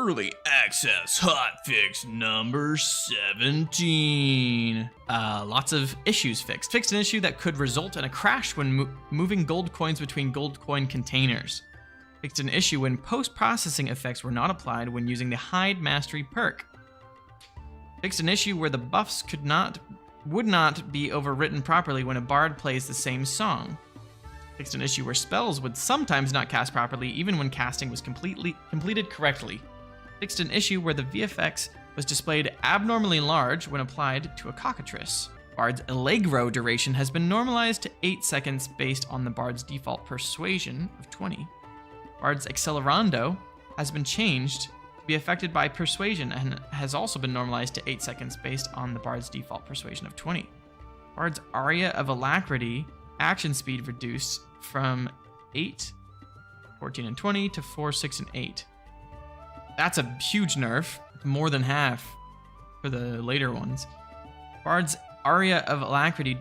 Early access hotfix number 17. Lots of issues fixed. Fixed an issue that could result in a crash when moving gold coins between gold coin containers. Fixed an issue when post-processing effects were not applied when using the Hide Mastery perk. Fixed an issue where the buffs would not be overwritten properly when a bard plays the same song. Fixed an issue where spells would sometimes not cast properly even when casting was completed correctly. Fixed an issue where the VFX was displayed abnormally large when applied to a cockatrice. Bard's Allegro duration has been normalized to 8 seconds based on the Bard's default persuasion of 20. Bard's Accelerando has been changed to be affected by persuasion and has also been normalized to 8 seconds based on the Bard's default persuasion of 20. Bard's Aria of Alacrity action speed reduced from 8, 14, and 20 to 4, 6, and 8. That's a huge nerf, more than half for the later ones. Bard's Aria of Alacrity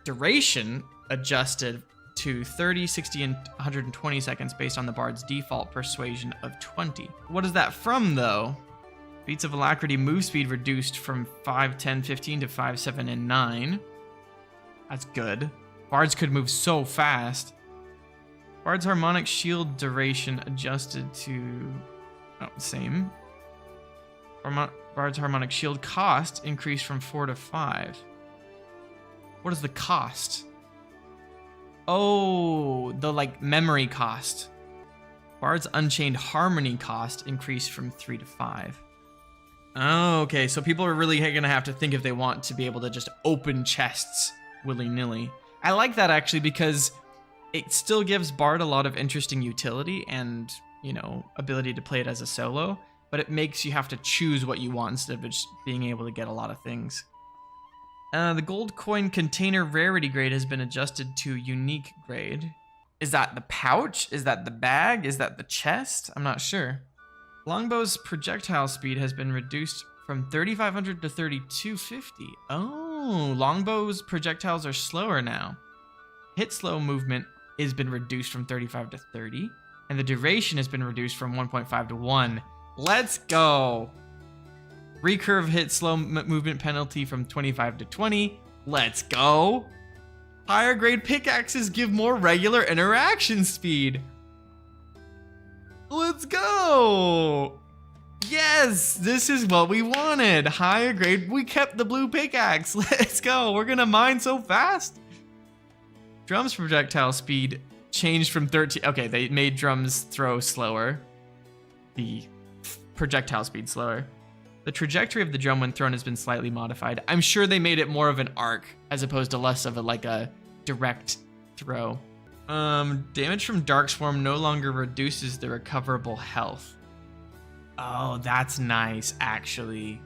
duration adjusted to 30, 60, and 120 seconds based on the Bard's default persuasion of 20. What is that from, though? Feats of Alacrity move speed reduced from 5, 10, 15 to 5, 7, and 9. That's good. Bards could move so fast. Bard's Harmonic Shield duration adjusted to... oh, same. Bard's Harmonic Shield cost increased from 4 to 5. What is the cost? Oh, the memory cost. Bard's Unchained Harmony cost increased from 3 to 5. Oh, okay, so people are really gonna have to think if they want to be able to just open chests willy-nilly. I like that actually because it still gives Bard a lot of interesting utility and, you know, ability to play it as a solo, but it makes you have to choose what you want instead of just being able to get a lot of things. The gold coin container rarity grade has been adjusted to unique grade. Is that the pouch? Is that the bag? Is that the chest? I'm not sure. Longbow's projectile speed has been reduced from 3,500 to 3,250. Oh, Longbow's projectiles are slower now. Hit slow movement has been reduced from 35 to 30, and the duration has been reduced from 1.5 to 1. Let's go. Recurve hit slow movement penalty from 25 to 20. Let's go. Higher grade pickaxes give more regular interaction speed. Let's go. Yes, this is what we wanted. Higher grade. We kept the blue pickaxe. Let's go. We're gonna mine so fast. Drum's projectile speed changed from 13. Okay, they made drums throw slower. The projectile speed slower. The trajectory of the drum when thrown has been slightly modified. I'm sure they made it more of an arc as opposed to less of a direct throw. Damage from Darkswarm no longer reduces the recoverable health. Oh, that's nice, actually.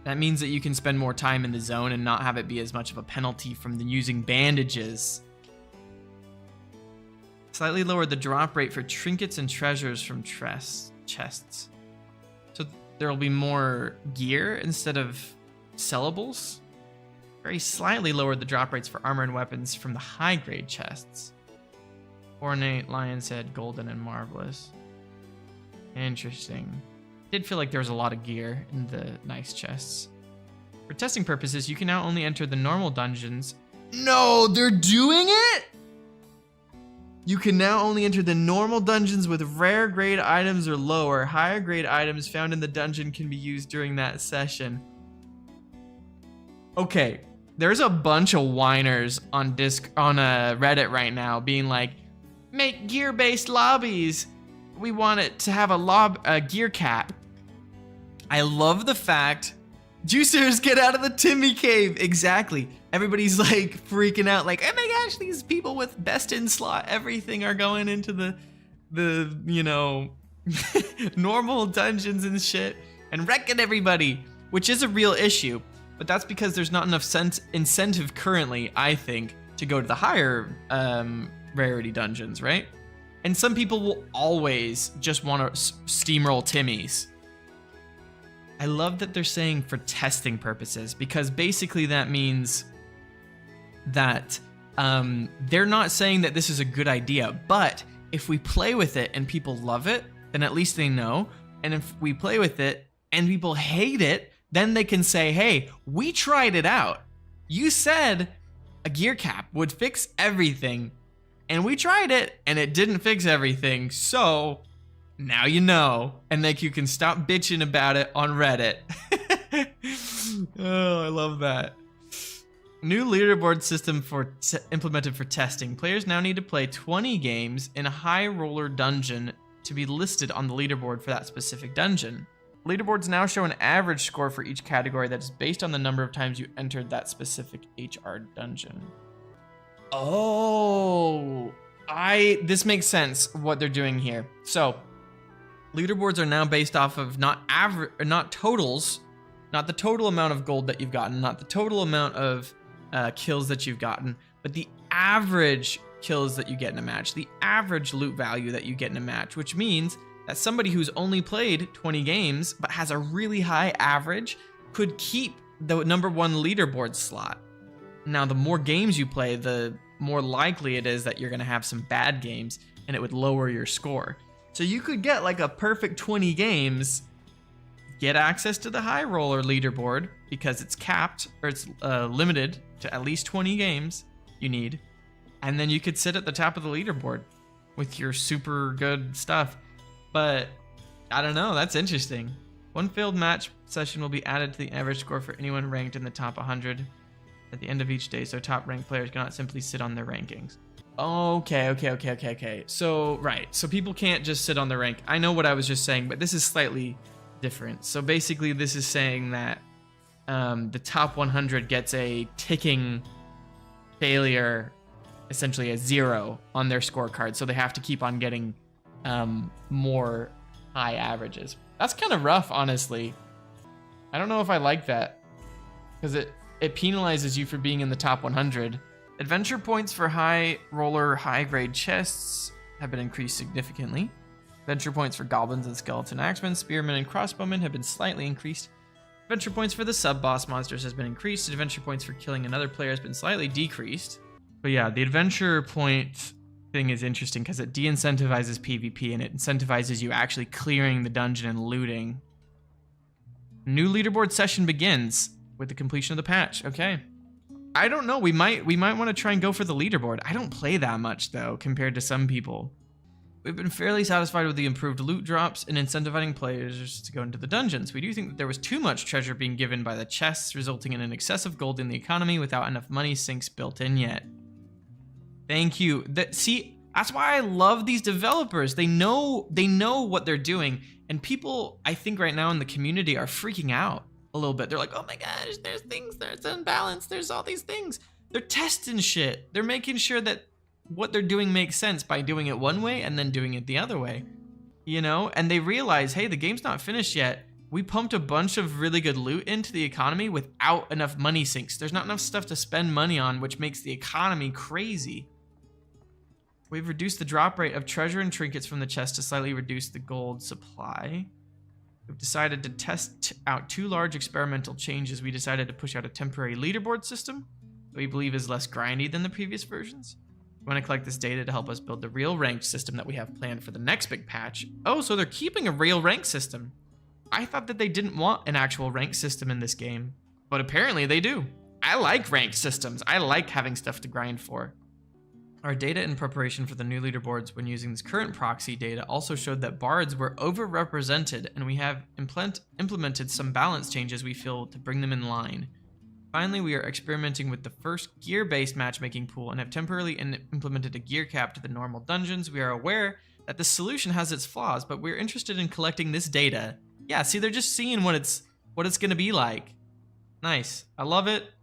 That means that you can spend more time in the zone and not have it be as much of a penalty from using bandages. Slightly lower the drop rate for trinkets and treasures from chests. So there will be more gear instead of sellables. Very slightly lowered the drop rates for armor and weapons from the high-grade chests. Ornate, Lion's Head, Golden, and Marvelous. Interesting. Did feel like there was a lot of gear in the nice chests. For testing purposes, you can now only enter the normal dungeons. No, they're doing it? You can now only enter the normal dungeons with rare grade items or lower. Higher grade items found in the dungeon can be used during that session. Okay, there's a bunch of whiners on Reddit right now being like, make gear-based lobbies. We want it to have a gear cap. I love the fact, juicers, get out of the Timmy cave. Exactly. Everybody's like freaking out, like, oh my gosh, these people with best in slot everything are going into the you know, normal dungeons and shit and wrecking everybody, which is a real issue. But that's because there's not enough incentive currently, I think, to go to the higher rarity dungeons, right? And some people will always just want to steamroll Timmys. I love that they're saying for testing purposes, because basically that means that they're not saying that this is a good idea, but if we play with it and people love it, then at least they know. And if we play with it and people hate it, then they can say, hey, we tried it out. You said a gear cap would fix everything, and we tried it and it didn't fix everything. So now you know, and like you can stop bitching about it on Reddit. Oh, I love that. New leaderboard system implemented for testing. Players now need to play 20 games in a high roller dungeon to be listed on the leaderboard for that specific dungeon. Leaderboards now show an average score for each category that is based on the number of times you entered that specific HR dungeon. Oh, this makes sense what they're doing here. So, leaderboards are now based off of not totals, not the total amount of gold that you've gotten, not the total amount of kills that you've gotten, but the average kills that you get in a match, the average loot value that you get in a match, which means that somebody who's only played 20 games but has a really high average could keep the #1 leaderboard slot. Now, the more games you play, the more likely it is that you're going to have some bad games and it would lower your score. So you could get like a perfect 20 games, get access to the high roller leaderboard because it's capped, or it's limited to at least 20 games you need. And then you could sit at the top of the leaderboard with your super good stuff. But I don't know, that's interesting. One failed match session will be added to the average score for anyone ranked in the top 100 at the end of each day, so top ranked players cannot simply sit on their rankings. Okay. So, right. So people can't just sit on the rank. I know what I was just saying, but this is slightly different. So basically this is saying that the top 100 gets a ticking failure, essentially a 0 on their scorecard. So they have to keep on getting more high averages. That's kind of rough, honestly. I don't know if I like that, because it penalizes you for being in the top 100. Adventure points for high roller, high grade chests have been increased significantly. Adventure points for goblins and skeleton axemen, spearmen, and crossbowmen have been slightly increased. Adventure points for the sub-boss monsters has been increased. Adventure points for killing another player has been slightly decreased. But yeah, the adventure point thing is interesting because it de-incentivizes PvP and it incentivizes you actually clearing the dungeon and looting. New leaderboard session begins with the completion of the patch. Okay. I don't know. We might want to try and go for the leaderboard. I don't play that much though, compared to some people. We've been fairly satisfied with the improved loot drops and incentivizing players to go into the dungeons. We do think that there was too much treasure being given by the chests, resulting in an excessive gold in the economy without enough money sinks built in yet. Thank you. See, that's why I love these developers. They know what they're doing, and people, I think right now in the community, are freaking out a little bit. They're like, oh my gosh, there's things, there's unbalance, there's all these things. They're testing shit. They're making sure that what they're doing makes sense by doing it one way and then doing it the other way, you know? And they realize, hey, the game's not finished yet. We pumped a bunch of really good loot into the economy without enough money sinks. There's not enough stuff to spend money on, which makes the economy crazy. We've reduced the drop rate of treasure and trinkets from the chest to slightly reduce the gold supply. We've decided to test out 2 large experimental changes. We decided to push out a temporary leaderboard system that we believe is less grindy than the previous versions. We want to collect this data to help us build the real ranked system that we have planned for the next big patch. Oh, so they're keeping a real rank system. I thought that they didn't want an actual rank system in this game, but apparently they do. I like ranked systems. I like having stuff to grind for. Our data in preparation for the new leaderboards when using this current proxy data also showed that bards were overrepresented, and we have implemented some balance changes we feel to bring them in line. Finally, we are experimenting with the first gear-based matchmaking pool and have temporarily implemented a gear cap to the normal dungeons. We are aware that this solution has its flaws, but we're interested in collecting this data. Yeah, see, they're just seeing what it's going to be like. Nice. I love it.